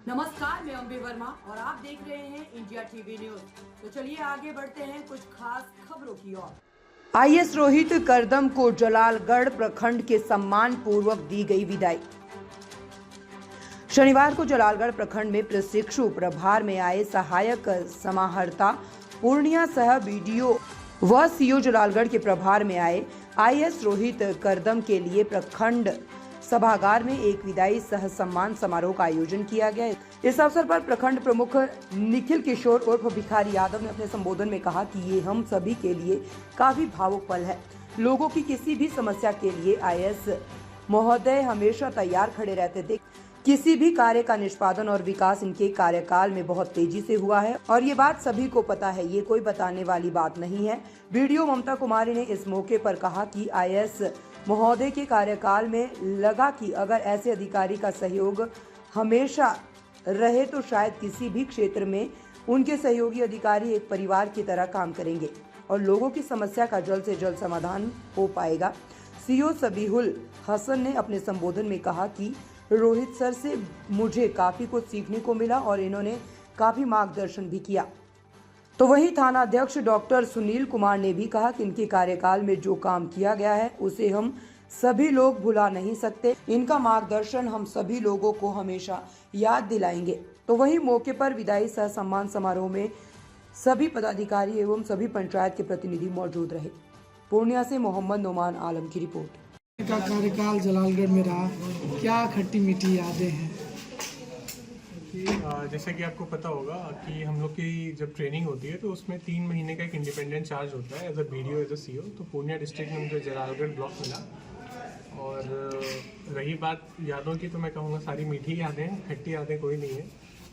नमस्कार, मैं अम्बे वर्मा और आप देख रहे हैं इंडिया टीवी न्यूज। तो चलिए आगे बढ़ते हैं कुछ खास खबरों की ओर। आईएएस रोहित करदम को जलालगढ़ प्रखंड के सम्मान पूर्वक दी गई विदाई। शनिवार को जलालगढ़ प्रखंड में प्रशिक्षु प्रभार में आए सहायक समाहर्ता पूर्णिया सह बीडीओ व सीओ जलालगढ़ के प्रभार में आए आईएएस रोहित करदम के लिए प्रखंड सभागार में एक विदाई सह सम्मान समारोह का आयोजन किया गया। इस अवसर पर प्रखंड प्रमुख निखिल किशोर उर्फ भिखारी यादव ने अपने संबोधन में कहा कि ये हम सभी के लिए काफी भावुक पल है। लोगों की किसी भी समस्या के लिए आईएएस महोदय हमेशा तैयार खड़े रहते थे। किसी भी कार्य का निष्पादन और विकास इनके कार्यकाल में बहुत तेजी से हुआ है और ये बात सभी को पता है, ये कोई बताने वाली बात नहीं है। वीडियो ममता कुमारी ने इस मौके पर कहा कि आईएएस महोदय के कार्यकाल में लगा कि अगर ऐसे अधिकारी का सहयोग हमेशा रहे तो शायद किसी भी क्षेत्र में उनके सहयोगी अधिकारी एक परिवार की तरह काम करेंगे और लोगों की समस्या का जल्द से जल्द समाधान हो पाएगा। सीओ सबीहुल हसन ने अपने संबोधन में कहा कि रोहित सर से मुझे काफ़ी कुछ सीखने को मिला और इन्होंने काफ़ी मार्गदर्शन भी किया। तो वहीं थाना अध्यक्ष डॉक्टर सुनील कुमार ने भी कहा कि इनके कार्यकाल में जो काम किया गया है उसे हम सभी लोग भुला नहीं सकते। इनका मार्गदर्शन हम सभी लोगों को हमेशा याद दिलाएंगे। तो वहीं मौके पर विदाई सह सम्मान समारोह में सभी पदाधिकारी एवं सभी पंचायत के प्रतिनिधि मौजूद रहे। पूर्णिया से मोहम्मद नोमान आलम की रिपोर्ट। का कार्यकाल जलालगढ़ में रहा, क्या खट्टी मीठी यादें हैं? जैसा कि आपको पता होगा कि हम लोग की जब ट्रेनिंग होती है तो उसमें 3 महीने का एक इंडिपेंडेंट चार्ज होता है as a BDO as a CO. तो पूर्णिया डिस्ट्रिक्ट में मुझे जलालगढ़ ब्लॉक मिला। और रही बात यादों की, तो मैं कहूँगा सारी मीठी यादें, खट्टी यादें कोई नहीं है।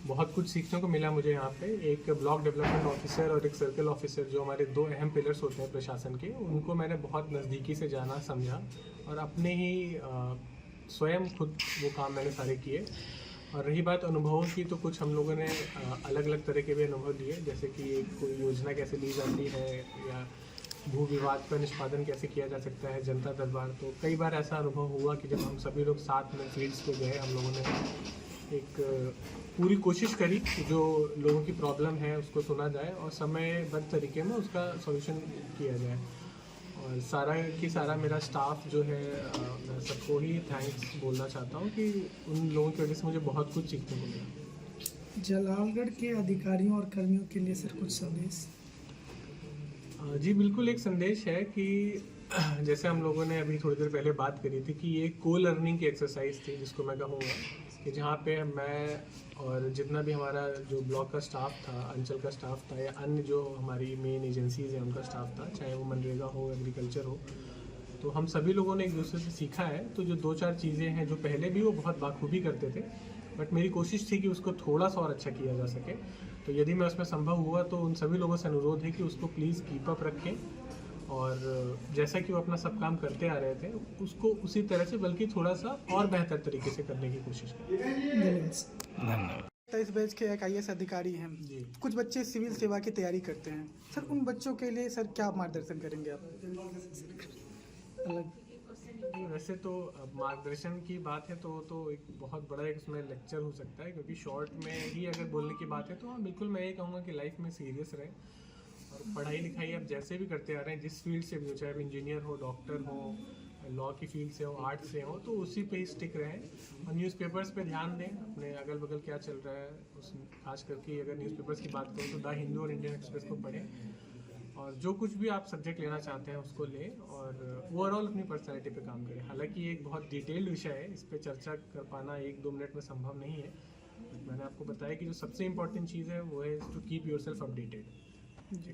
बहुत कुछ सीखने को मिला मुझे यहाँ पे। एक ब्लॉक डेवलपमेंट ऑफिसर और एक सर्कल ऑफिसर, जो हमारे 2 अहम पिलर्स होते हैं प्रशासन के, उनको मैंने बहुत नज़दीकी से जाना, समझा और अपने ही स्वयं खुद वो काम मैंने सारे किए। और रही बात अनुभवों की, तो कुछ हम लोगों ने अलग अलग तरह के भी अनुभव लिए, जैसे कि एक कोई योजना कैसे ली जाती है या भू विवाद का निष्पादन कैसे किया जा सकता है, जनता दरबार। तो कई बार ऐसा अनुभव हुआ कि जब हम सभी लोग साथ में फील्ड्स पे गए, हम लोगों ने एक पूरी कोशिश करी कि जो लोगों की प्रॉब्लम है उसको सुना जाए और समयबद्ध तरीके में उसका सॉल्यूशन किया जाए। और सारा मेरा स्टाफ जो है, मैं सबको ही थैंक्स बोलना चाहता हूँ कि उन लोगों की वजह से मुझे बहुत कुछ सीखने को मिला। जलालगढ़ के अधिकारियों और कर्मियों के लिए सर कुछ संदेश? जी बिल्कुल, एक संदेश है कि जैसे हम लोगों ने अभी थोड़ी देर पहले बात करी थी कि ये को लर्निंग की एक्सरसाइज थी, जिसको मैं कहूँगा कि जहाँ पे मैं और जितना भी हमारा जो ब्लॉक का स्टाफ था, अंचल का स्टाफ था या अन्य जो हमारी मेन एजेंसीज हैं उनका स्टाफ था, चाहे वो मनरेगा हो, एग्रीकल्चर हो, तो हम सभी लोगों ने एक दूसरे से सीखा है। तो जो 2-4 चीज़ें हैं जो पहले भी वो बहुत बाखूबी करते थे, बट मेरी कोशिश थी कि उसको थोड़ा सा और अच्छा किया जा सके। तो यदि मैं उसमें संभव हुआ तो उन सभी लोगों से अनुरोध है कि उसको प्लीज़ कीप अप रखें और जैसा कि वो अपना सब काम करते आ रहे थे उसको उसी तरह से, बल्कि थोड़ा सा और बेहतर तरीके से करने की कोशिश करें। धन्यवाद। इस बैच के एक आईएएस अधिकारी हैं जी। कुछ बच्चे सिविल सेवा की तैयारी करते हैं सर, उन बच्चों के लिए सर क्या मार्गदर्शन करेंगे आप? वैसे तो मार्गदर्शन की बात है तो एक बहुत बड़ा एक उसमें लेक्चर हो सकता है, क्योंकि शॉर्ट में ही अगर बोलने की बात है तो हाँ बिल्कुल मैं ये कहूँगा कि लाइफ में सीरियस रहे और पढ़ाई लिखाई आप जैसे भी करते आ रहे हैं, जिस फील्ड से भी हो, चाहे इंजीनियर हो, डॉक्टर हो, लॉ की फील्ड से हो, आर्ट से हो, तो उसी पे ही स्टिक रहें और न्यूज़पेपर्स पे ध्यान दें, अपने अगल बगल क्या चल रहा है उस, खास करके अगर न्यूज़पेपर्स की बात करूँ तो द हिंदू और इंडियन एक्सप्रेस को पढ़ें और जो कुछ भी आप सब्जेक्ट लेना चाहते हैं उसको लें और ओवरऑल अपनी पर्सनैलिटी पे काम करें। हालांकि ये एक बहुत डिटेल्ड विषय है, इस पर चर्चा कर पाना 1-2 मिनट में संभव नहीं है, बट मैंने आपको बताया कि जो सबसे इम्पोर्टेंट चीज़ है वो है to keep yourself updated. Ji.